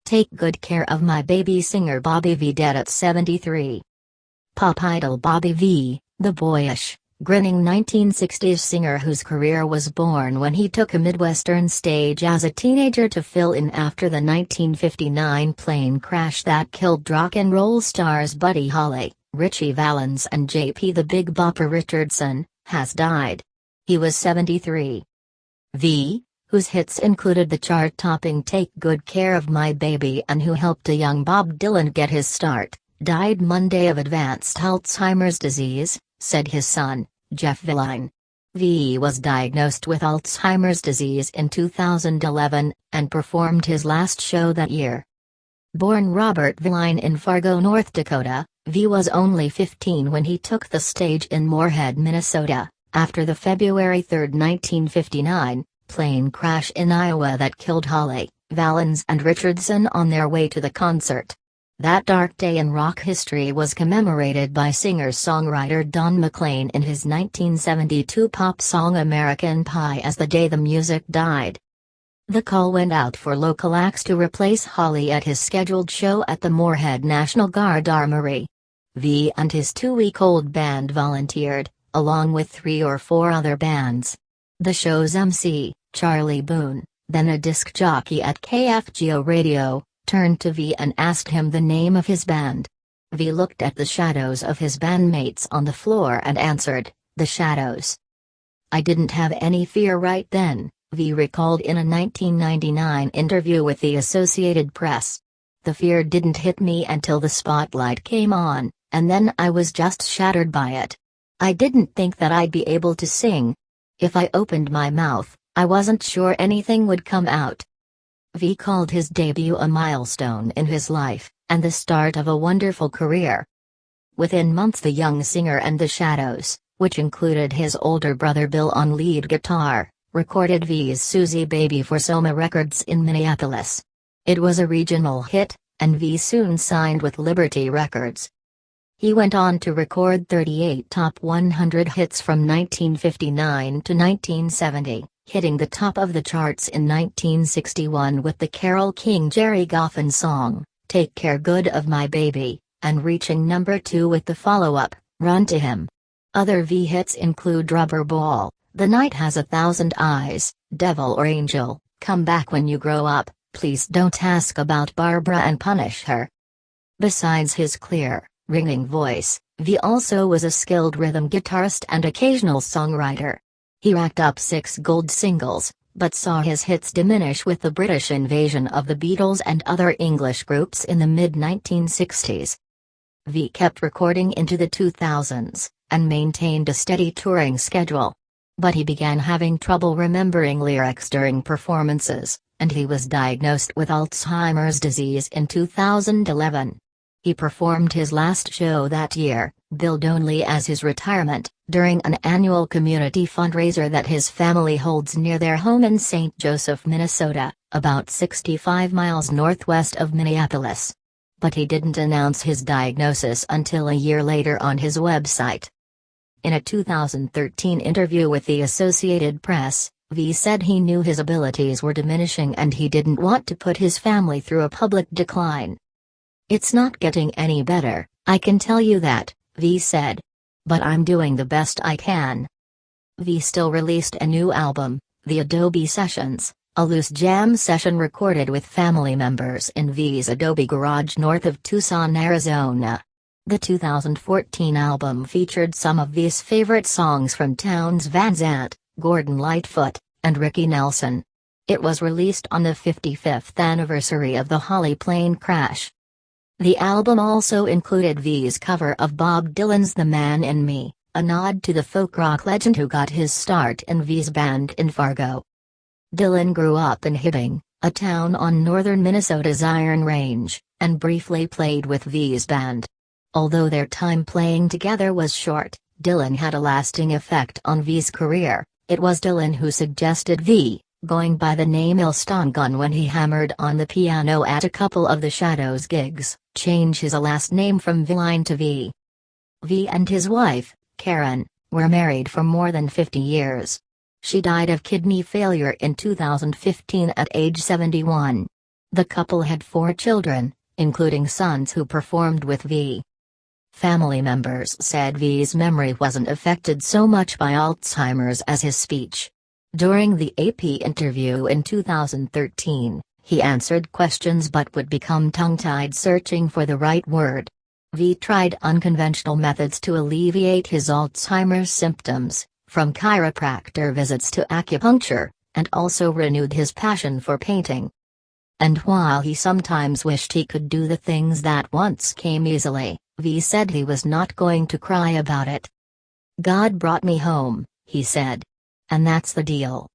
Take Good Care of My Baby singer Bobby V dead at 73. Pop idol Bobby V, the boyish, grinning 1960s singer whose career was born when he took a Midwestern stage as a teenager to fill in after the 1959 plane crash that killed rock and roll stars Buddy Holly, Ritchie Valens and J.P. the Big Bopper Richardson, has died. He was 73. V, whose hits included the chart-topping Take Good Care of My Baby and who helped a young Bob Dylan get his start, died Monday of advanced Alzheimer's disease, said his son, Jeff Velline. V was diagnosed with Alzheimer's disease in 2011, and performed his last show that year. Born Robert Velline in Fargo, North Dakota, V was only 15 when he took the stage in Moorhead, Minnesota, after the February 3, 1959, plane crash in Iowa that killed Holly, Valens and Richardson on their way to the concert. That dark day in rock history was commemorated by singer-songwriter Don McLean in his 1972 pop song American Pie as the day the music died. The call went out for local acts to replace Holly at his scheduled show at the Moorhead National Guard Armory. V and his 2-week-old band volunteered, along with 3 or 4 other bands. The show's MC, Charlie Boone, then a disc jockey at KFGO Radio, turned to V and asked him the name of his band. V looked at the shadows of his bandmates on the floor and answered, "The Shadows." "I didn't have any fear right then," V recalled in a 1999 interview with the Associated Press. "The fear didn't hit me until the spotlight came on, and then I was just shattered by it. I didn't think that I'd be able to sing. If I opened my mouth, I wasn't sure anything would come out." V called his debut a milestone in his life, and the start of a wonderful career. Within months the young singer and the Shadows, which included his older brother Bill on lead guitar, recorded V's Susie Baby for Soma Records in Minneapolis. It was a regional hit, and V soon signed with Liberty Records. He went on to record 38 top 100 hits from 1959 to 1970, hitting the top of the charts in 1961 with the Carole King Jerry Goffin song, Take Care Good of My Baby, and reaching number 2 with the follow-up, Run to Him. Other V hits include Rubber Ball, The Night Has a Thousand Eyes, Devil or Angel, Come Back When You Grow Up, Please Don't Ask About Barbara and Punish Her. Besides his clear, ringing voice, V also was a skilled rhythm guitarist and occasional songwriter. He racked up 6 gold singles, but saw his hits diminish with the British invasion of the Beatles and other English groups in the mid-1960s. V kept recording into the 2000s, and maintained a steady touring schedule. But he began having trouble remembering lyrics during performances, and he was diagnosed with Alzheimer's disease in 2011. He performed his last show that year, billed only as his retirement, during an annual community fundraiser that his family holds near their home in St. Joseph, Minnesota, about 65 miles northwest of Minneapolis. But he didn't announce his diagnosis until a year later on his website. In a 2013 interview with the Associated Press, V said he knew his abilities were diminishing and he didn't want to put his family through a public decline. "It's not getting any better, I can tell you that," V said. "But I'm doing the best I can." V still released a new album, The Adobe Sessions, a loose jam session recorded with family members in V's Adobe garage north of Tucson, Arizona. The 2014 album featured some of V's favorite songs from Townes Van Zandt, Gordon Lightfoot, and Ricky Nelson. It was released on the 55th anniversary of the Holly plane crash. The album also included V's cover of Bob Dylan's The Man in Me, a nod to the folk rock legend who got his start in V's band in Fargo. Dylan grew up in Hibbing, a town on northern Minnesota's Iron Range, and briefly played with V's band. Although their time playing together was short, Dylan had a lasting effect on V's career. It was Dylan who suggested V, going by the name Ilstongun when he hammered on the piano at a couple of the Shadows gigs, change his last name from Velline to V. V and his wife, Karen, were married for more than 50 years. She died of kidney failure in 2015 at age 71. The couple had 4 children, including sons who performed with V. Family members said V's memory wasn't affected so much by Alzheimer's as his speech. During the AP interview in 2013, he answered questions but would become tongue-tied searching for the right word. V tried unconventional methods to alleviate his Alzheimer's symptoms, from chiropractor visits to acupuncture, and also renewed his passion for painting. And while he sometimes wished he could do the things that once came easily, V said he was not going to cry about it. "God brought me home," he said. "And that's the deal."